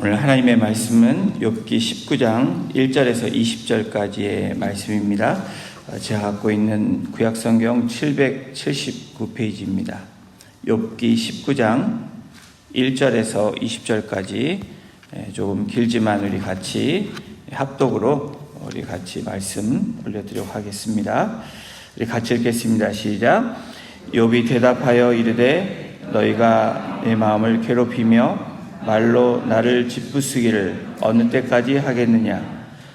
오늘 하나님의 말씀은 욥기 19장 1절에서 20절까지의 말씀입니다. 제가 갖고 있는 구약성경 779페이지입니다. 욥기 19장 1절에서 20절까지 조금 길지만 우리 같이 합독으로 우리 같이 말씀 올려드리도록 하겠습니다. 우리 같이 읽겠습니다. 시작. 욥이 대답하여 이르되 너희가 내 마음을 괴롭히며 말로 나를 짓부수기를 어느 때까지 하겠느냐.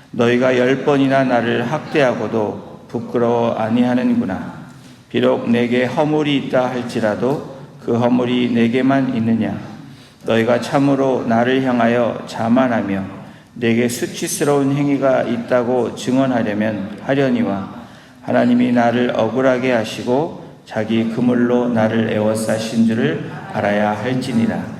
너희가 10번이나 나를 학대하고도 부끄러워 아니하는구나. 비록 내게 허물이 있다 할지라도 그 허물이 내게만 있느냐. 너희가 참으로 나를 향하여 자만하며 내게 수치스러운 행위가 있다고 증언하려면 하려니와 하나님이 나를 억울하게 하시고 자기 그물로 나를 에워싸신 줄을 알아야 할지니라.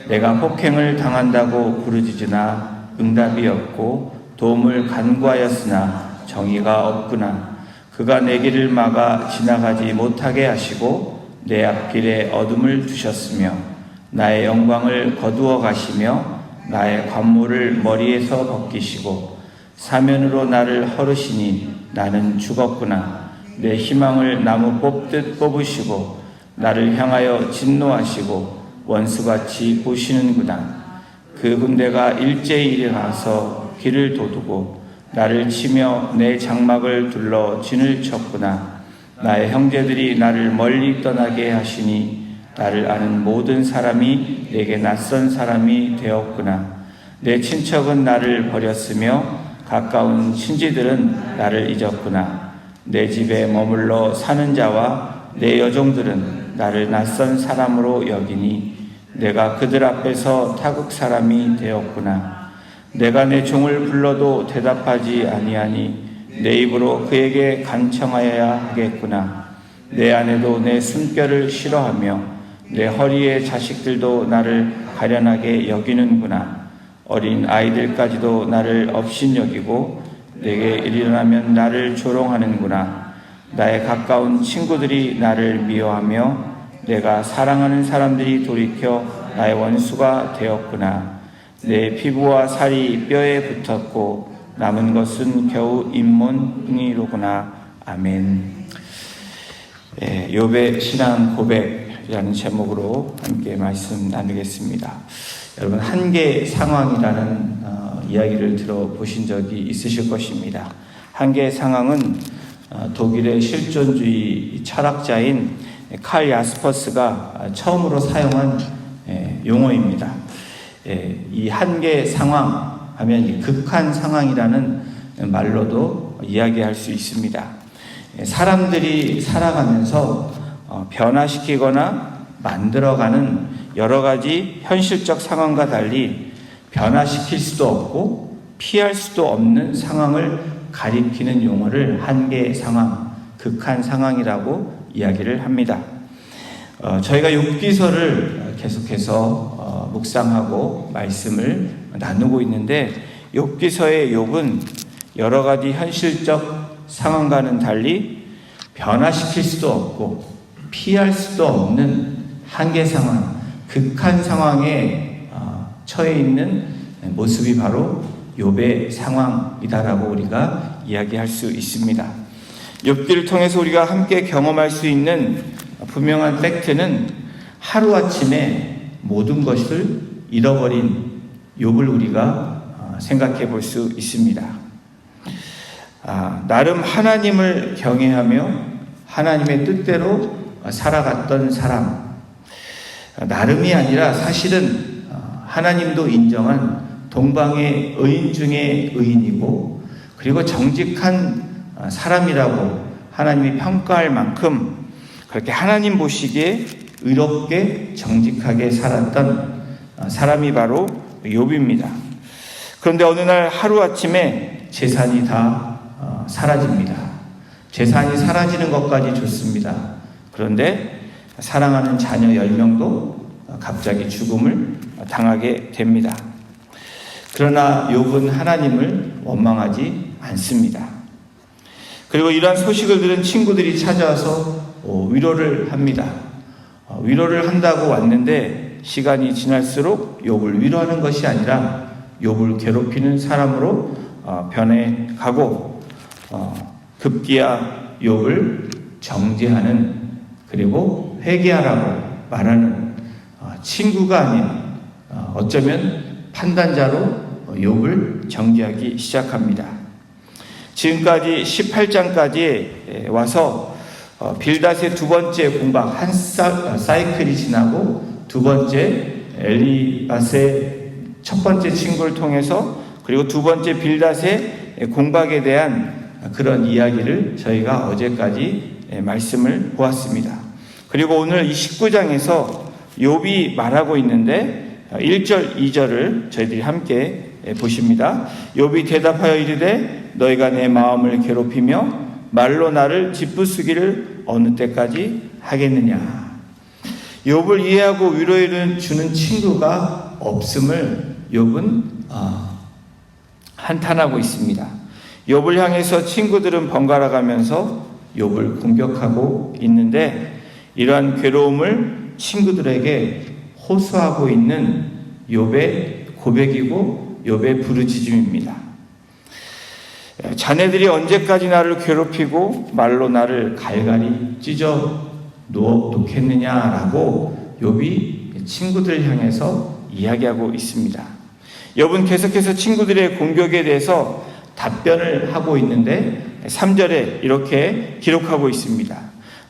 내가 폭행을 당한다고 부르짖으나 응답이 없고 도움을 간구하였으나 정의가 없구나. 그가 내 길을 막아 지나가지 못하게 하시고 내 앞길에 어둠을 두셨으며 나의 영광을 거두어 가시며 나의 관모를 머리에서 벗기시고 사면으로 나를 헐으시니 나는 죽었구나. 내 희망을 나무 뽑듯 뽑으시고 나를 향하여 진노하시고 원수같이 보시는구나. 그 군대가 일제히 일어나서 길을 도두고 나를 치며 내 장막을 둘러 진을 쳤구나. 나의 형제들이 나를 멀리 떠나게 하시니 나를 아는 모든 사람이 내게 낯선 사람이 되었구나. 내 친척은 나를 버렸으며 가까운 친지들은 나를 잊었구나. 내 집에 머물러 사는 자와 내 여종들은 나를 낯선 사람으로 여기니 내가 그들 앞에서 타국 사람이 되었구나. 내가 내 종을 불러도 대답하지 아니하니 내 입으로 그에게 간청하여야 하겠구나. 내 아내도 내 숨결을 싫어하며 내 허리의 자식들도 나를 가련하게 여기는구나. 어린 아이들까지도 나를 업신여기고 내게 일어나면 나를 조롱하는구나. 나의 가까운 친구들이 나를 미워하며 내가 사랑하는 사람들이 돌이켜 나의 원수가 되었구나. 내 피부와 살이 뼈에 붙었고 남은 것은 겨우 잇몸뿐이로구나. 아멘. 욥의 신앙 고백이라는 제목으로 함께 말씀 나누겠습니다. 여러분, 한계 상황이라는 이야기를 들어보신 적이 있으실 것입니다. 한계 상황은 독일의 실존주의 철학자인 칼 야스퍼스가 처음으로 사용한 용어입니다. 이 한계 상황 하면 극한 상황이라는 말로도 이야기할 수 있습니다. 사람들이 살아가면서 변화시키거나 만들어가는 여러 가지 현실적 상황과 달리 변화시킬 수도 없고 피할 수도 없는 상황을 가리키는 용어를 한계 상황, 극한 상황이라고 이야기를 합니다. 저희가 욥기서를 계속해서 묵상하고 말씀을 나누고 있는데 욥기서의 욥은 여러 가지 현실적 상황과는 달리 변화시킬 수도 없고 피할 수도 없는 한계 상황, 극한 상황에 처해 있는 모습이 바로 욥의 상황이다라고 우리가 이야기할 수 있습니다. 욥기를 통해서 우리가 함께 경험할 수 있는 분명한 팩트는 하루아침에 모든 것을 잃어버린 욥을 우리가 생각해 볼 수 있습니다. 나름 하나님을 경외하며 하나님의 뜻대로 살아갔던 사람, 나름이 아니라 사실은 하나님도 인정한 동방의 의인 중에 의인이고 그리고 정직한 사람이라고 하나님이 평가할 만큼 그렇게 하나님 보시기에 의롭게 정직하게 살았던 사람이 바로 욥입니다. 그런데 어느 날 하루아침에 재산이 다 사라집니다. 재산이 사라지는 것까지 좋습니다. 그런데 사랑하는 자녀 10명도 갑자기 죽음을 당하게 됩니다. 그러나 욥은 하나님을 원망하지 않습니다. 그리고 이러한 소식을 들은 친구들이 찾아와서 위로를 합니다. 위로를 한다고 왔는데 시간이 지날수록 욥을 위로하는 것이 아니라 욥을 괴롭히는 사람으로 변해가고 급기야 욥을 정죄하는, 그리고 회개하라고 말하는 친구가 아닌 어쩌면 판단자로 욥을 정죄하기 시작합니다. 지금까지 18장까지 와서 빌닷의 두 번째 공박, 한 사이클이 지나고 두 번째 엘리바스의 첫 번째 친구를 통해서, 그리고 두 번째 빌닷의 공박에 대한 그런 이야기를 저희가 어제까지 말씀을 보았습니다. 그리고 오늘 이 19장에서 욥이 말하고 있는데 1절, 2절을 저희들이 함께 보십니다. 욥이 대답하여 이르되 너희가 내 마음을 괴롭히며 말로 나를 짓부수기를 어느 때까지 하겠느냐. 욥을 이해하고 위로해 주는 친구가 없음을 욥은 한탄하고 있습니다. 욥을 향해서 친구들은 번갈아 가면서 욥을 공격하고 있는데, 이러한 괴로움을 친구들에게 호소하고 있는 욥의 고백이고 욥의 부르짖음입니다. 자네들이 언제까지 나를 괴롭히고 말로 나를 갈갈이 찢어 놓겠느냐라고 욥이 친구들을 향해서 이야기하고 있습니다. 욥은 계속해서 친구들의 공격에 대해서 답변을 하고 있는데 3절에 이렇게 기록하고 있습니다.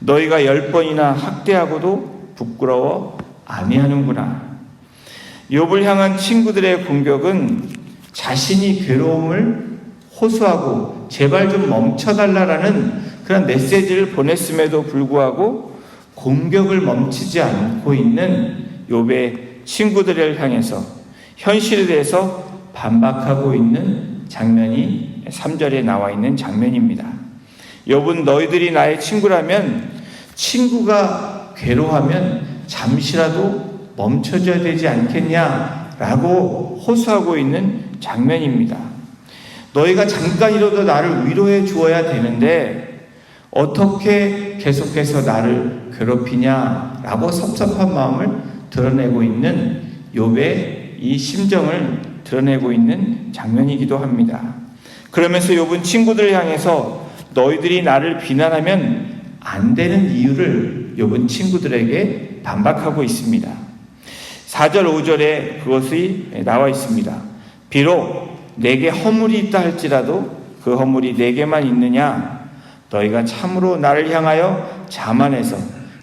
너희가 10번이나 학대하고도 부끄러워 아니하는구나. 욥을 향한 친구들의 공격은 자신이 괴로움을 호소하고 제발 좀 멈춰달라라는 그런 메시지를 보냈음에도 불구하고 공격을 멈추지 않고 있는 욥의 친구들을 향해서 현실에 대해서 반박하고 있는 장면이 3절에 나와 있는 장면입니다. 욥은 너희들이 나의 친구라면 친구가 괴로워하면 잠시라도 멈춰줘야 되지 않겠냐라고 호소하고 있는 장면입니다. 너희가 잠깐이라도 나를 위로해 주어야 되는데 어떻게 계속해서 나를 괴롭히냐라고 섭섭한 마음을 드러내고 있는 욥의 이 심정을 드러내고 있는 장면이기도 합니다. 그러면서 욥은 친구들을 향해서 너희들이 나를 비난하면 안 되는 이유를 욥은 친구들에게 반박하고 있습니다. 4절 5절에 그것이 나와 있습니다. 비록 내게 허물이 있다 할지라도 그 허물이 내게만 있느냐. 너희가 참으로 나를 향하여 자만해서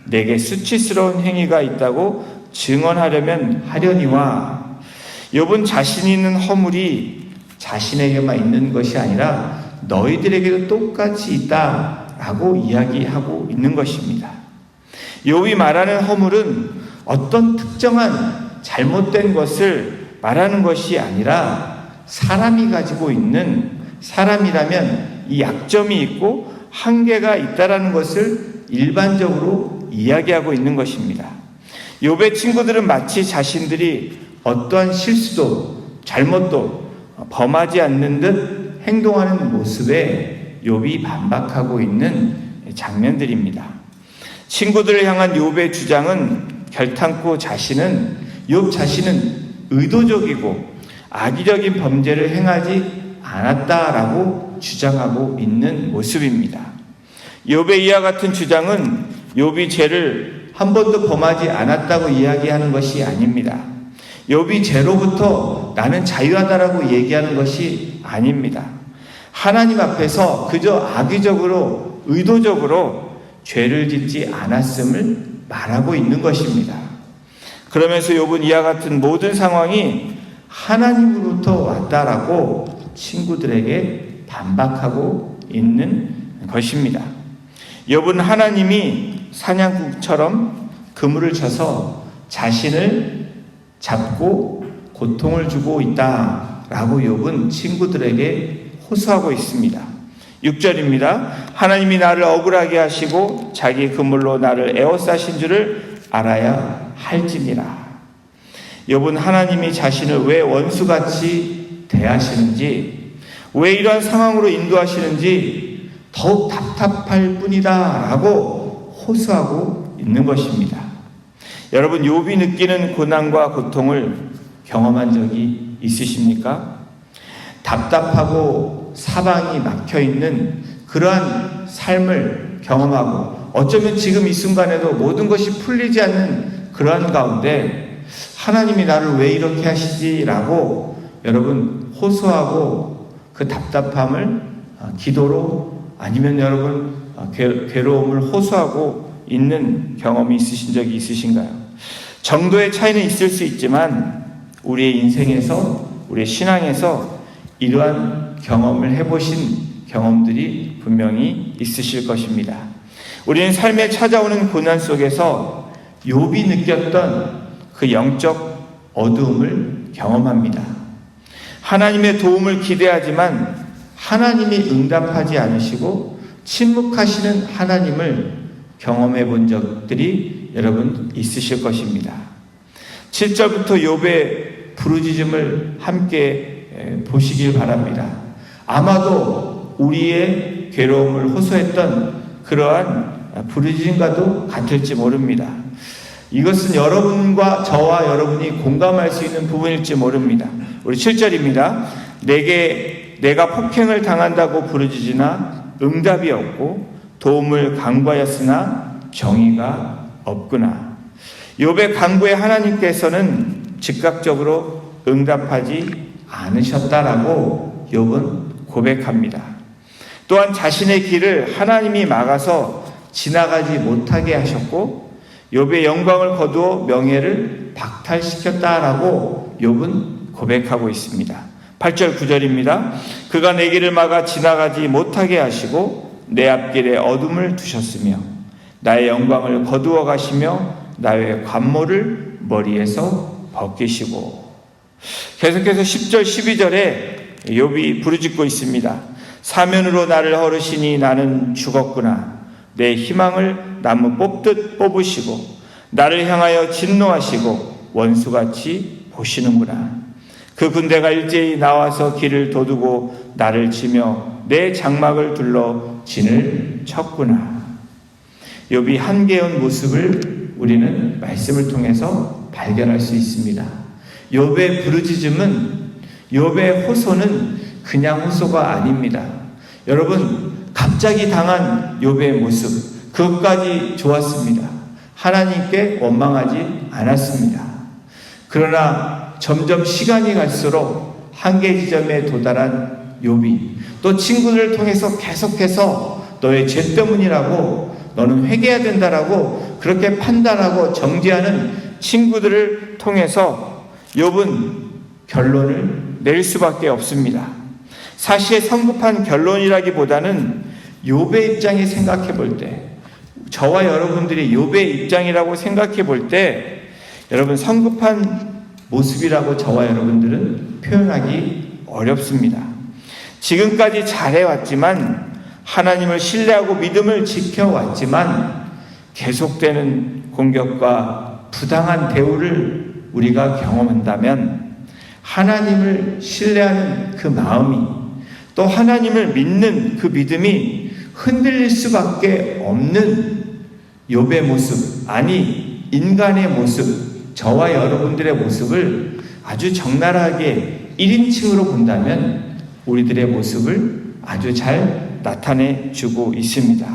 내게 수치스러운 행위가 있다고 증언하려면 하려니와. 욥은 자신이 있는 허물이 자신에게만 있는 것이 아니라 너희들에게도 똑같이 있다라고 이야기하고 있는 것입니다. 욥이 말하는 허물은 어떤 특정한 잘못된 것을 말하는 것이 아니라 사람이 가지고 있는, 사람이라면 이 약점이 있고 한계가 있다라는 것을 일반적으로 이야기하고 있는 것입니다. 욥의 친구들은 마치 자신들이 어떠한 실수도 잘못도 범하지 않는 듯 행동하는 모습에 욥이 반박하고 있는 장면들입니다. 친구들을 향한 욥의 주장은 결탄코 욥 자신은 의도적이고 악의적인 범죄를 행하지 않았다라고 주장하고 있는 모습입니다. 욥의 이와 같은 주장은 욥이 죄를 한 번도 범하지 않았다고 이야기하는 것이 아닙니다. 욥이 죄로부터 나는 자유하다라고 얘기하는 것이 아닙니다. 하나님 앞에서 그저 악의적으로 의도적으로 죄를 짓지 않았음을 말하고 있는 것입니다. 그러면서 욥은 이와 같은 모든 상황이 하나님으로부터 왔다라고 친구들에게 반박하고 있는 것입니다. 욥은 하나님이 사냥꾼처럼 그물을 쳐서 자신을 잡고 고통을 주고 있다라고 욥은 친구들에게 호소하고 있습니다. 6절입니다. 하나님이 나를 억울하게 하시고 자기 그물로 나를 에워싸신 줄을 알아야 할지니라. 욥은 하나님이 자신을 왜 원수같이 대하시는지, 왜 이러한 상황으로 인도하시는지 더욱 답답할 뿐이다 라고 호소하고 있는 것입니다. 여러분, 욥이 느끼는 고난과 고통을 경험한 적이 있으십니까? 답답하고 사방이 막혀있는 그러한 삶을 경험하고 어쩌면 지금 이 순간에도 모든 것이 풀리지 않는 그러한 가운데 하나님이 나를 왜 이렇게 하시지라고 여러분 호소하고 그 답답함을 기도로 아니면 여러분 괴로움을 호소하고 있는 경험이 있으신 적이 있으신가요? 정도의 차이는 있을 수 있지만 우리의 인생에서 우리의 신앙에서 이러한 경험을 해보신 경험들이 분명히 있으실 것입니다. 우리는 삶에 찾아오는 고난 속에서 욥이 느꼈던 그 영적 어두움을 경험합니다. 하나님의 도움을 기대하지만 하나님이 응답하지 않으시고 침묵하시는 하나님을 경험해 본 적들이 여러분 있으실 것입니다. 7절부터 욥의 부르짖음을 함께 보시길 바랍니다. 아마도 우리의 괴로움을 호소했던 그러한 부르짖음과도 같을지 모릅니다. 이것은 여러분과 저와 여러분이 공감할 수 있는 부분일지 모릅니다. 우리 7절입니다. 내가 폭행을 당한다고 부르짖으나 응답이 없고 도움을 간구하였으나 정의가 없구나. 욥의 간구에 하나님께서는 즉각적으로 응답하지 않으셨다라고 욥은 고백합니다. 또한 자신의 길을 하나님이 막아서 지나가지 못하게 하셨고 욥의 영광을 거두어 명예를 박탈시켰다라고 욥은 고백하고 있습니다. 8절 9절입니다. 그가 내 길을 막아 지나가지 못하게 하시고 내 앞길에 어둠을 두셨으며 나의 영광을 거두어 가시며 나의 관모를 머리에서 벗기시고. 계속해서 10절 12절에 욥이 부르짖고 있습니다. 사면으로 나를 허르시니 나는 죽었구나. 내 희망을 나무 뽑듯 뽑으시고 나를 향하여 진노하시고 원수같이 보시는구나. 그 군대가 일제히 나와서 길을 도두고 나를 치며 내 장막을 둘러 진을 쳤구나. 욥이 한계한 모습을 우리는 말씀을 통해서 발견할 수 있습니다. 욥의 부르짖음은, 욥의 호소는 그냥 호소가 아닙니다. 여러분, 갑자기 당한 욥의 모습, 그것까지 좋았습니다. 하나님께 원망하지 않았습니다. 그러나 점점 시간이 갈수록 한계 지점에 도달한 욥이 또 친구들을 통해서 계속해서 너의 죄 때문이라고, 너는 회개해야 된다라고 그렇게 판단하고 정죄하는 친구들을 통해서 욥은 결론을 낼 수밖에 없습니다. 사실 성급한 결론이라기보다는 욥의 입장에 생각해 볼 때, 저와 여러분들이 욥의 입장이라고 생각해 볼 때 여러분 성급한 모습이라고 저와 여러분들은 표현하기 어렵습니다. 지금까지 잘해왔지만, 하나님을 신뢰하고 믿음을 지켜왔지만 계속되는 공격과 부당한 대우를 우리가 경험한다면 하나님을 신뢰하는 그 마음이, 또 하나님을 믿는 그 믿음이 흔들릴 수밖에 없는 욥의 모습, 아니 인간의 모습, 저와 여러분들의 모습을 아주 적나라하게 1인칭으로 본다면 우리들의 모습을 아주 잘 나타내주고 있습니다.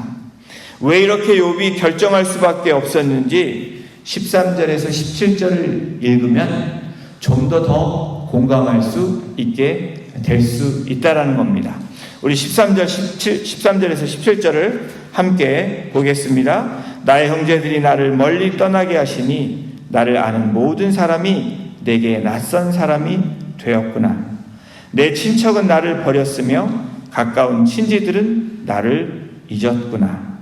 왜 이렇게 욥이 결정할 수밖에 없었는지 13절에서 17절을 읽으면 좀 더 공감할 수 있게 될 수 있다라는 겁니다. 우리 13절에서 17절을 함께 보겠습니다. 나의 형제들이 나를 멀리 떠나게 하시니 나를 아는 모든 사람이 내게 낯선 사람이 되었구나. 내 친척은 나를 버렸으며 가까운 친지들은 나를 잊었구나.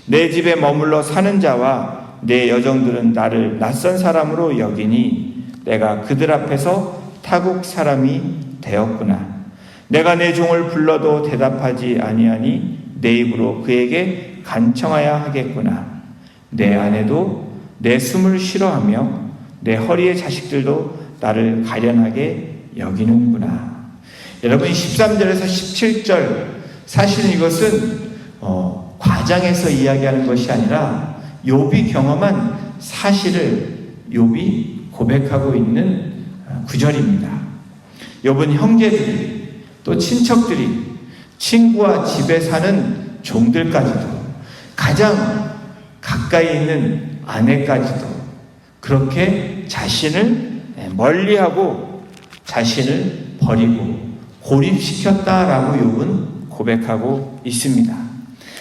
내 집에 머물러 사는 자와 내 여종들은 나를 낯선 사람으로 여기니 내가 그들 앞에서 타국 사람이 되었구나. 내가 내 종을 불러도 대답하지 아니하니 내 입으로 그에게 간청하야 하겠구나. 내 아내도 내 숨을 싫어하며 내 허리의 자식들도 나를 가련하게 여기는구나. 여러분, 13절에서 17절, 사실은 이것은 과장해서 이야기하는 것이 아니라 욥이 경험한 사실을 욥이 고백하고 있는 구절입니다. 욥은 형제들이, 또 친척들이, 친구와 집에 사는 종들까지도, 가장 가까이 있는 아내까지도 그렇게 자신을 멀리하고 자신을 버리고 고립시켰다라고 욥은 고백하고 있습니다.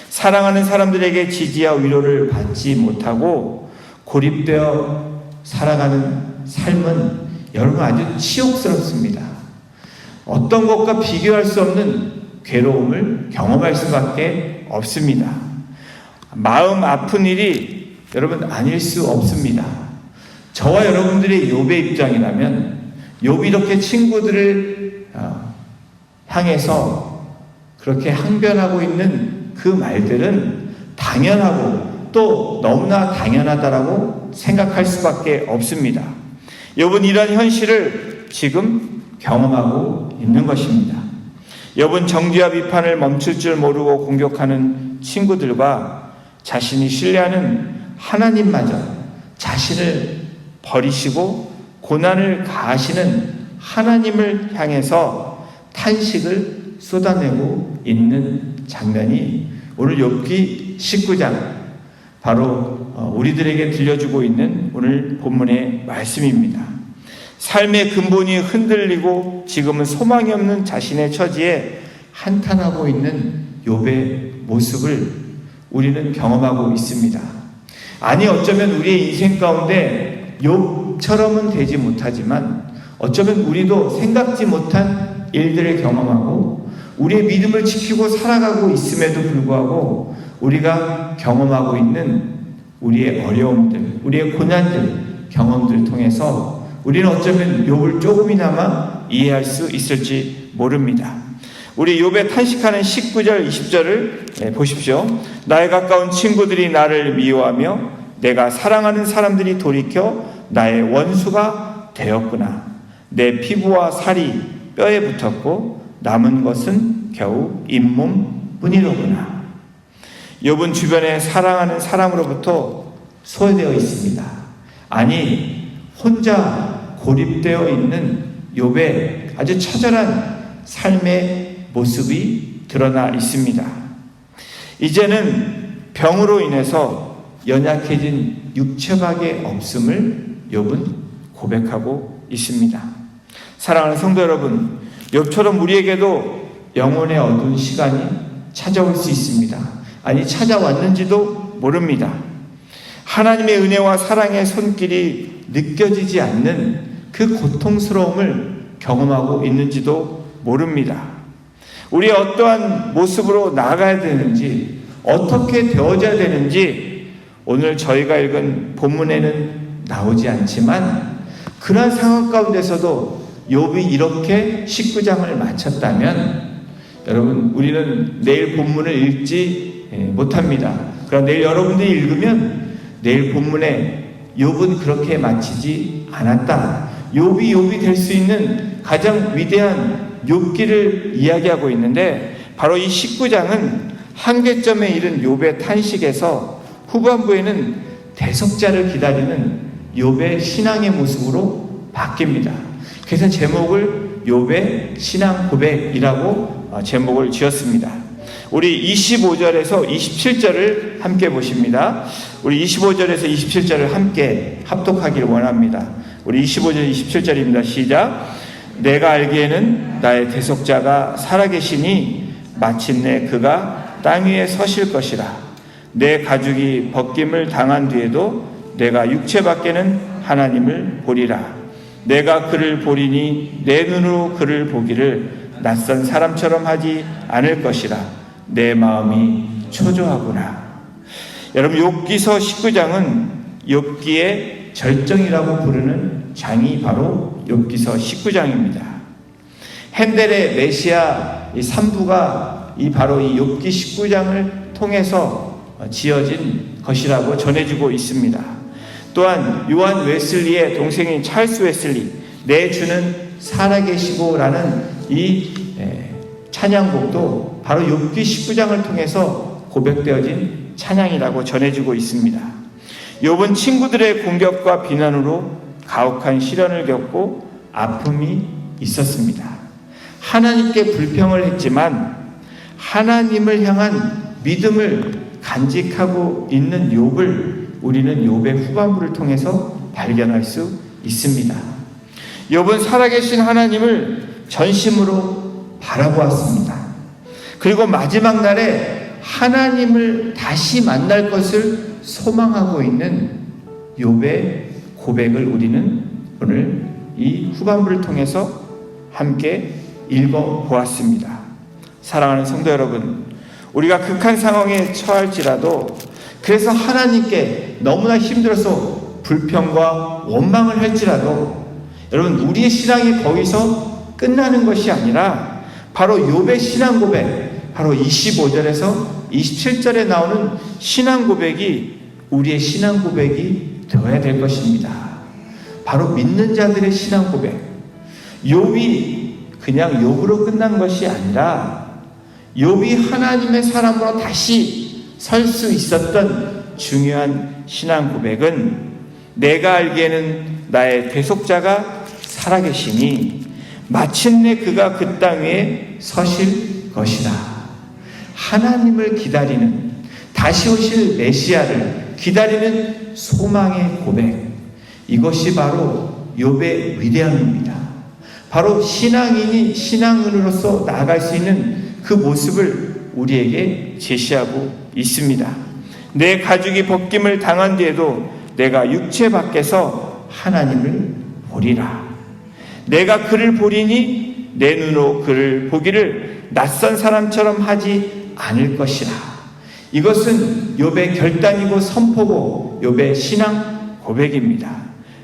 사랑하는 사람들에게 지지와 위로를 받지 못하고 고립되어 살아가는 삶은 여러분 아주 치욕스럽습니다. 어떤 것과 비교할 수 없는 괴로움을 경험할 수밖에 없습니다. 마음 아픈 일이 여러분 아닐 수 없습니다. 저와 여러분들의 욥의 입장이라면 욥이 이렇게 친구들을 향해서 그렇게 항변하고 있는 그 말들은 당연하고 또 너무나 당연하다라고 생각할 수밖에 없습니다. 욥은 이런 현실을 지금 경험하고 있는 것입니다. 욥은 정죄와 비판을 멈출 줄 모르고 공격하는 친구들과 자신이 신뢰하는 하나님마저 자신을 버리시고 고난을 가하시는 하나님을 향해서 탄식을 쏟아내고 있는 장면이 오늘 욥기 19장 바로 우리들에게 들려주고 있는 오늘 본문의 말씀입니다. 삶의 근본이 흔들리고 지금은 소망이 없는 자신의 처지에 한탄하고 있는 욥의 모습을 우리는 경험하고 있습니다. 아니 어쩌면 우리의 인생 가운데 욥처럼은 되지 못하지만 어쩌면 우리도 생각지 못한 일들을 경험하고 우리의 믿음을 지키고 살아가고 있음에도 불구하고 우리가 경험하고 있는 우리의 어려움들, 우리의 고난들, 경험들을 통해서 우리는 어쩌면 욥을 조금이나마 이해할 수 있을지 모릅니다. 우리 욥의 탄식하는 19절, 20절을 보십시오. 나의 가까운 친구들이 나를 미워하며 내가 사랑하는 사람들이 돌이켜 나의 원수가 되었구나. 내 피부와 살이 뼈에 붙었고 남은 것은 겨우 잇몸 뿐이로구나. 욥은 주변에 사랑하는 사람으로부터 소외되어 있습니다. 아니 혼자 고립되어 있는 욥의 아주 처절한 삶의 모습이 드러나 있습니다. 이제는 병으로 인해서 연약해진 육체밖에 없음을 욥은 고백하고 있습니다. 사랑하는 성도 여러분, 욥처럼 우리에게도 영혼의 어두운 시간이 찾아올 수 있습니다. 아니 찾아왔는지도 모릅니다. 하나님의 은혜와 사랑의 손길이 느껴지지 않는 그 고통스러움을 경험하고 있는지도 모릅니다. 우리 어떠한 모습으로 나아가야 되는지, 어떻게 되어져야 되는지 오늘 저희가 읽은 본문에는 나오지 않지만 그러한 상황 가운데서도 욥이 이렇게 19장을 마쳤다면 여러분 우리는 내일 본문을 읽지 못합니다. 그럼 내일 여러분들이 읽으면 내일 본문에 욥은 그렇게 마치지 않았다. 욥이 될 수 있는 가장 위대한 욥기를 이야기하고 있는데 바로 이 19장은 한계점에 이른 욥의 탄식에서 후반부에는 대속자를 기다리는 욥의 신앙의 모습으로 바뀝니다. 그래서 제목을 욥의 신앙 고백이라고 제목을 지었습니다. 우리 25절에서 27절을 함께 보십니다. 우리 25절에서 27절을 함께 합독하기를 원합니다. 우리 25절 27절입니다. 시작. 내가 알기에는 나의 대속자가 살아계시니 마침내 그가 땅 위에 서실 것이라. 내 가죽이 벗김을 당한 뒤에도 내가 육체밖에는 하나님을 보리라. 내가 그를 보리니 내 눈으로 그를 보기를 낯선 사람처럼 하지 않을 것이라. 내 마음이 초조하구나. 여러분 욥기서 19장은 욥기의 절정이라고 부르는 장이 바로 욥기서 19장입니다. 핸델의 메시아 이 3부가 바로 이 욥기 19장을 통해서 지어진 것이라고 전해지고 있습니다. 또한 요한 웨슬리의 동생인 찰스 웨슬리, 내 주는 살아계시고라는 이 찬양곡도 바로 욥기 19장을 통해서 고백되어진 찬양이라고 전해지고 있습니다. 욥은 친구들의 공격과 비난으로 가혹한 시련을 겪고 아픔이 있었습니다. 하나님께 불평을 했지만 하나님을 향한 믿음을 간직하고 있는 욥을 우리는 욥의 후반부를 통해서 발견할 수 있습니다. 욥은 살아계신 하나님을 전심으로 바라보았습니다. 그리고 마지막 날에 하나님을 다시 만날 것을 소망하고 있는 욥의 고백을 우리는 오늘 이 후반부를 통해서 함께 읽어보았습니다. 사랑하는 성도 여러분, 우리가 극한 상황에 처할지라도 그래서 하나님께 너무나 힘들어서 불평과 원망을 할지라도 여러분, 우리의 신앙이 거기서 끝나는 것이 아니라 바로 욥의 신앙 고백, 바로 25절에서 27절에 나오는 신앙 고백이 우리의 신앙 고백이 되어야 될 것입니다. 바로 믿는 자들의 신앙 고백. 욥이 그냥 욥으로 끝난 것이 아니라 욥이 하나님의 사람으로 다시 설 수 있었던 중요한 신앙 고백은 내가 알기에는 나의 대속자가 살아계시니 마침내 그가 그 땅 위에 서실 것이라. 하나님을 기다리는, 다시 오실 메시아를 기다리는 소망의 고백, 이것이 바로 욥의 위대함입니다. 바로 신앙인이 신앙인으로서 나아갈 수 있는 그 모습을 우리에게 제시하고 있습니다. 내 가죽이 벗김을 당한 뒤에도 내가 육체 밖에서 하나님을 보리라. 내가 그를 보리니 내 눈으로 그를 보기를 낯선 사람처럼 하지 않을 것이라. 이것은 욥의 결단이고 선포고 욥의 신앙 고백입니다.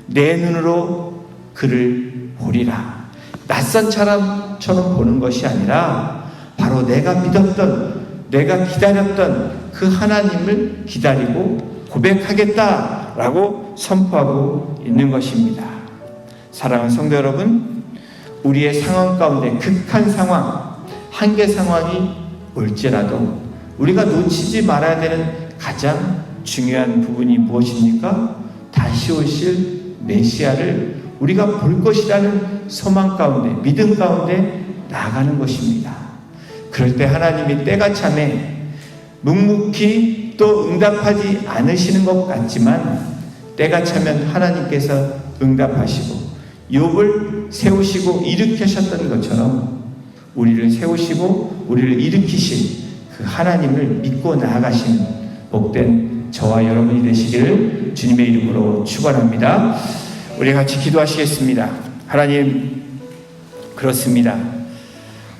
내 눈으로 그를 보리라. 낯선 사람처럼 보는 것이 아니라 바로 내가 믿었던, 내가 기다렸던 그 하나님을 기다리고 고백하겠다라고 선포하고 있는 것입니다. 사랑하는 성도 여러분, 우리의 상황 가운데 극한 상황, 한계 상황이 올지라도 우리가 놓치지 말아야 되는 가장 중요한 부분이 무엇입니까? 다시 오실 메시아를 우리가 볼 것이라는 소망 가운데, 믿음 가운데 나아가는 것입니다. 그럴 때 하나님이 때가 참에 묵묵히 또 응답하지 않으시는 것 같지만 때가 차면 하나님께서 응답하시고 욥을 세우시고 일으키셨던 것처럼 우리를 세우시고 우리를 일으키실 그 하나님을 믿고 나아가시는 복된 저와 여러분이 되시기를 주님의 이름으로 축원합니다. 우리 같이 기도하시겠습니다. 하나님, 그렇습니다.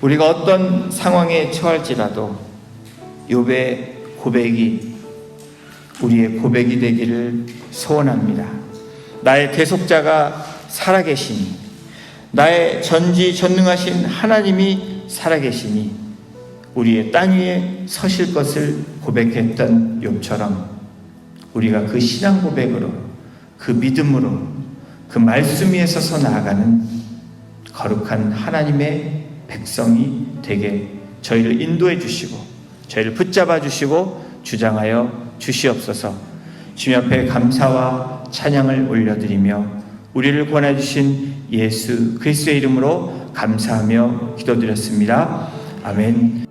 우리가 어떤 상황에 처할지라도 욥의 고백이 우리의 고백이 되기를 소원합니다. 나의 대속자가 살아계시니, 나의 전지전능하신 하나님이 살아계시니 우리의 땅 위에 서실 것을 고백했던 욥처럼 우리가 그 신앙 고백으로, 그 믿음으로, 그 말씀 위에 서서 나아가는 거룩한 하나님의 백성이 되게 저희를 인도해 주시고 저희를 붙잡아 주시고 주장하여 주시옵소서. 주님 앞에 감사와 찬양을 올려드리며 우리를 권해 주신 예수 그리스도의 이름으로 감사하며 기도드렸습니다. 아멘.